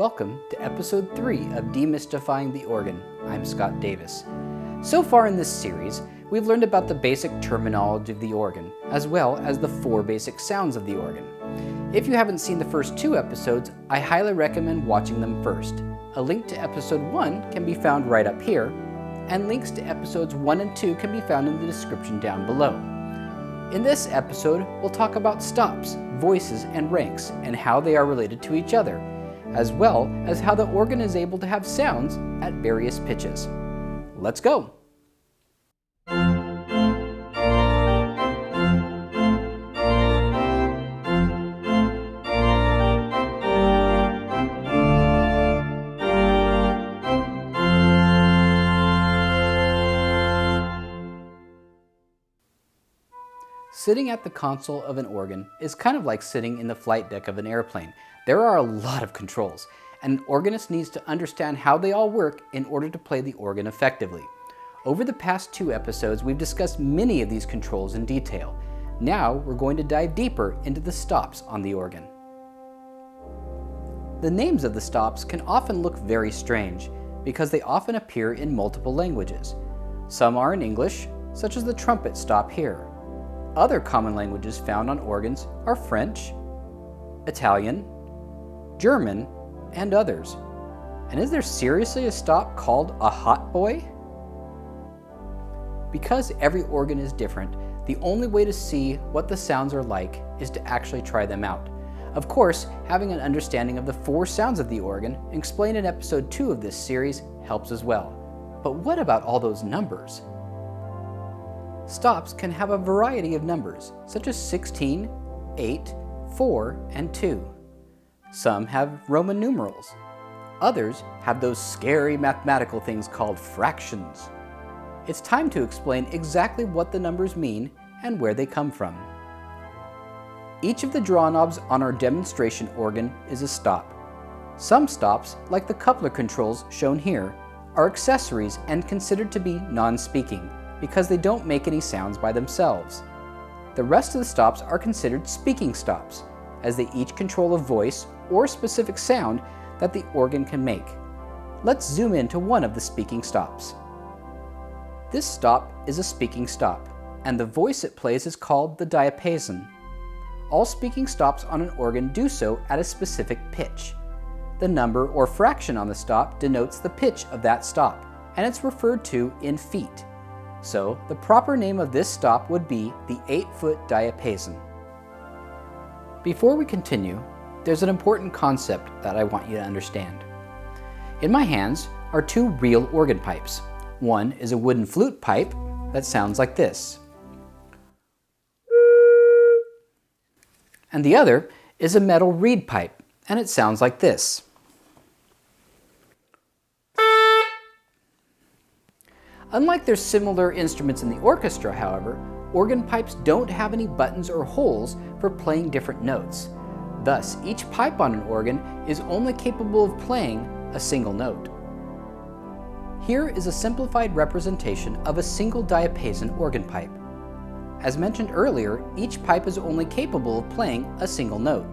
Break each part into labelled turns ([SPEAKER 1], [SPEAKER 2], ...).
[SPEAKER 1] Welcome to episode 3 of Demystifying the Organ. I'm Scott Davis. So far in this series, we've learned about the basic terminology of the organ, as well as the 4 basic sounds of the organ. If you haven't seen the first 2 episodes, I highly recommend watching them first. A link to episode 1 can be found right up here, and links to episodes 1 and 2 can be found in the description down below. In this episode, we'll talk about stops, voices, and ranks, and how they are related to each other, as well as how the organ is able to have sounds at various pitches. Let's go! Sitting at the console of an organ is kind of like sitting in the flight deck of an airplane. There are a lot of controls, and an organist needs to understand how they all work in order to play the organ effectively. Over the past 2 episodes, we've discussed many of these controls in detail. Now we're going to dive deeper into the stops on the organ. The names of the stops can often look very strange because they often appear in multiple languages. Some are in English, such as the trumpet stop here. Other common languages found on organs are French, Italian, German, and others. And is there seriously a stop called a hot boy? Because every organ is different, the only way to see what the sounds are like is to actually try them out. Of course, having an understanding of the 4 sounds of the organ, explained in episode 2 of this series, helps as well. But what about all those numbers? Stops can have a variety of numbers, such as 16, 8, 4, and 2. Some have Roman numerals. Others have those scary mathematical things called fractions. It's time to explain exactly what the numbers mean and where they come from. Each of the draw knobs on our demonstration organ is a stop. Some stops, like the coupler controls shown here, are accessories and considered to be non-speaking because they don't make any sounds by themselves. The rest of the stops are considered speaking stops, as they each control a voice or specific sound that the organ can make. Let's zoom in to one of the speaking stops. This stop is a speaking stop, and the voice it plays is called the diapason. All speaking stops on an organ do so at a specific pitch. The number or fraction on the stop denotes the pitch of that stop, and it's referred to in feet. So the proper name of this stop would be the 8-foot diapason. Before we continue, there's an important concept that I want you to understand. In my hands are 2 real organ pipes. One is a wooden flute pipe that sounds like this. And the other is a metal reed pipe, and it sounds like this. Unlike their similar instruments in the orchestra, however, organ pipes don't have any buttons or holes for playing different notes. Thus, each pipe on an organ is only capable of playing a single note. Here is a simplified representation of a single diapason organ pipe. As mentioned earlier, each pipe is only capable of playing a single note.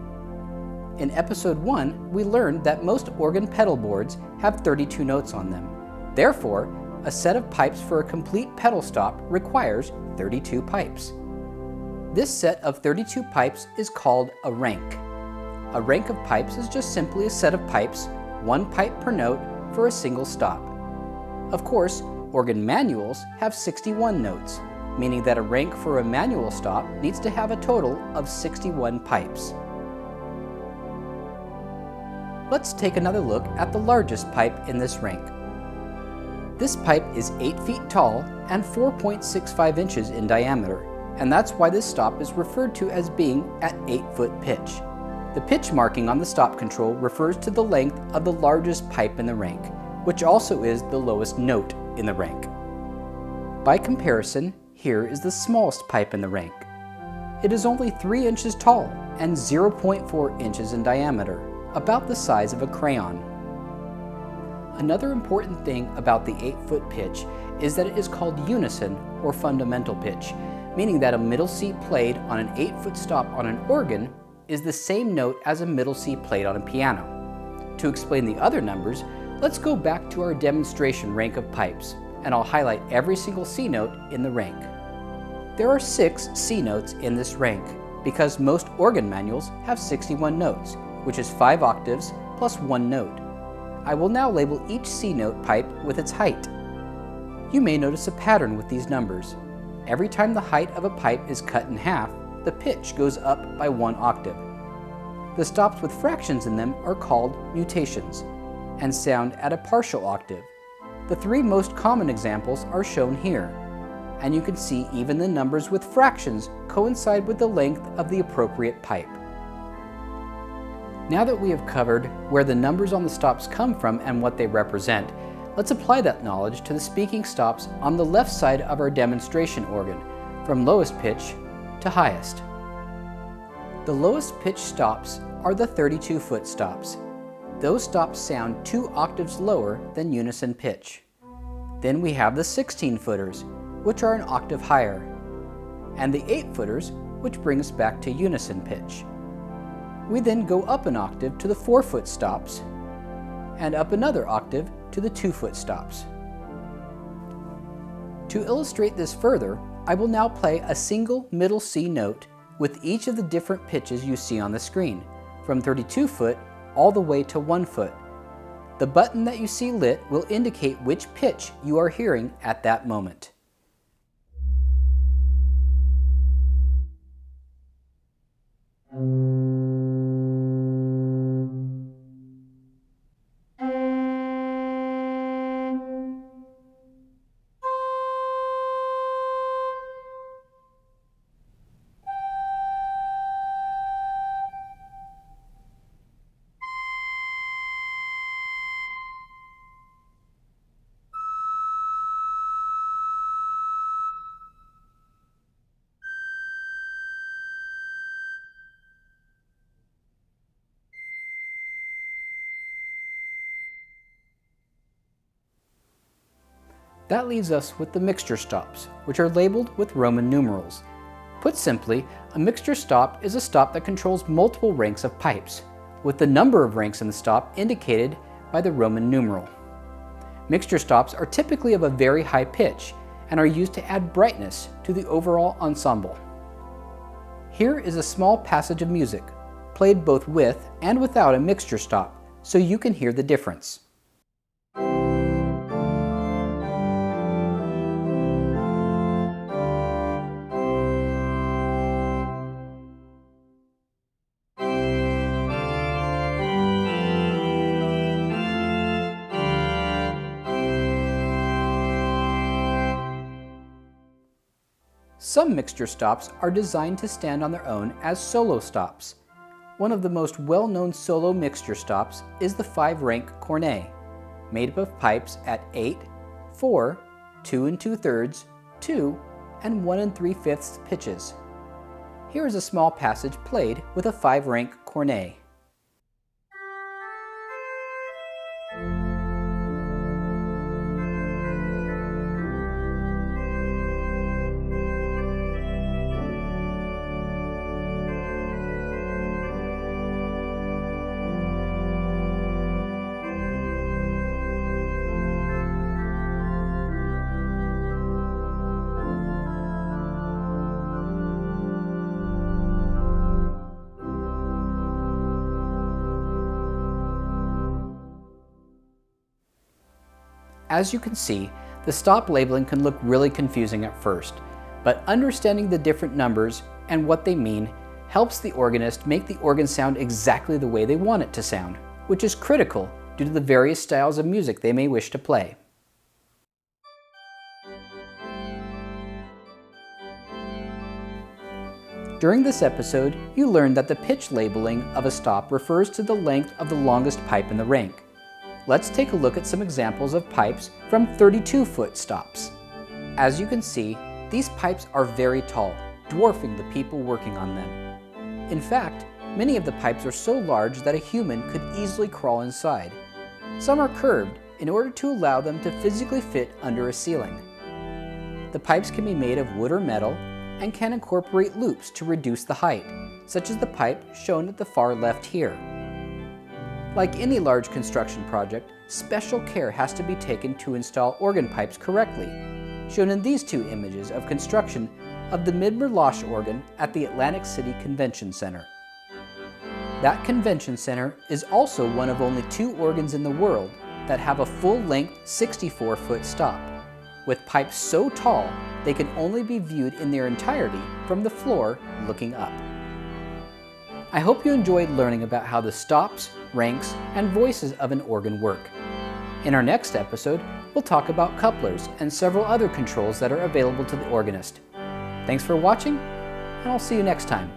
[SPEAKER 1] In episode 1, we learned that most organ pedal boards have 32 notes on them. Therefore, a set of pipes for a complete pedal stop requires 32 pipes. This set of 32 pipes is called a rank. A rank of pipes is just simply a set of pipes, 1 pipe per note, for a single stop. Of course, organ manuals have 61 notes, meaning that a rank for a manual stop needs to have a total of 61 pipes. Let's take another look at the largest pipe in this rank. This pipe is 8 feet tall and 4.65 inches in diameter, and that's why this stop is referred to as being at 8-foot pitch. The pitch marking on the stop control refers to the length of the largest pipe in the rank, which also is the lowest note in the rank. By comparison, here is the smallest pipe in the rank. It is only 3 inches tall and 0.4 inches in diameter, about the size of a crayon. Another important thing about the 8-foot pitch is that it is called unison or fundamental pitch, meaning that a middle C played on an 8-foot stop on an organ is the same note as a middle C played on a piano. To explain the other numbers, let's go back to our demonstration rank of pipes, and I'll highlight every single C note in the rank. There are 6 C notes in this rank, because most organ manuals have 61 notes, which is 5 octaves plus 1 note. I will now label each C note pipe with its height. You may notice a pattern with these numbers. Every time the height of a pipe is cut in half, the pitch goes up by 1 octave. The stops with fractions in them are called mutations and sound at a partial octave. The 3 most common examples are shown here, and you can see even the numbers with fractions coincide with the length of the appropriate pipe. Now that we have covered where the numbers on the stops come from and what they represent, let's apply that knowledge to the speaking stops on the left side of our demonstration organ, from lowest pitch to highest. The lowest pitch stops are the 32-foot stops. Those stops sound 2 octaves lower than unison pitch. Then we have the 16-footers, which are an octave higher, and the 8-footers, which bring us back to unison pitch. We then go up an octave to the 4-foot stops, and up another octave to the 2-foot stops. To illustrate this further, I will now play a single middle C note with each of the different pitches you see on the screen, from 32-foot all the way to 1 foot. The button that you see lit will indicate which pitch you are hearing at that moment. That leaves us with the mixture stops, which are labeled with Roman numerals. Put simply, a mixture stop is a stop that controls multiple ranks of pipes, with the number of ranks in the stop indicated by the Roman numeral. Mixture stops are typically of a very high pitch and are used to add brightness to the overall ensemble. Here is a small passage of music, played both with and without a mixture stop, so you can hear the difference. Some mixture stops are designed to stand on their own as solo stops. One of the most well-known solo mixture stops is the 5-rank cornet, made up of pipes at 8, 4, 2 2/3, 2, and 1 3/5 pitches. Here is a small passage played with a 5-rank cornet. As you can see, the stop labeling can look really confusing at first, but understanding the different numbers and what they mean helps the organist make the organ sound exactly the way they want it to sound, which is critical due to the various styles of music they may wish to play. During this episode, you learned that the pitch labeling of a stop refers to the length of the longest pipe in the rank. Let's take a look at some examples of pipes from 32-foot stops. As you can see, these pipes are very tall, dwarfing the people working on them. In fact, many of the pipes are so large that a human could easily crawl inside. Some are curved in order to allow them to physically fit under a ceiling. The pipes can be made of wood or metal and can incorporate loops to reduce the height, such as the pipe shown at the far left here. Like any large construction project, special care has to be taken to install organ pipes correctly, shown in these two images of construction of the Midmer-Losh organ at the Atlantic City Convention Center. That convention center is also one of only 2 organs in the world that have a full-length 64-foot stop, with pipes so tall they can only be viewed in their entirety from the floor looking up. I hope you enjoyed learning about how the stops, ranks, and voices of an organ work. In our next episode, we'll talk about couplers and several other controls that are available to the organist. Thanks for watching, and I'll see you next time.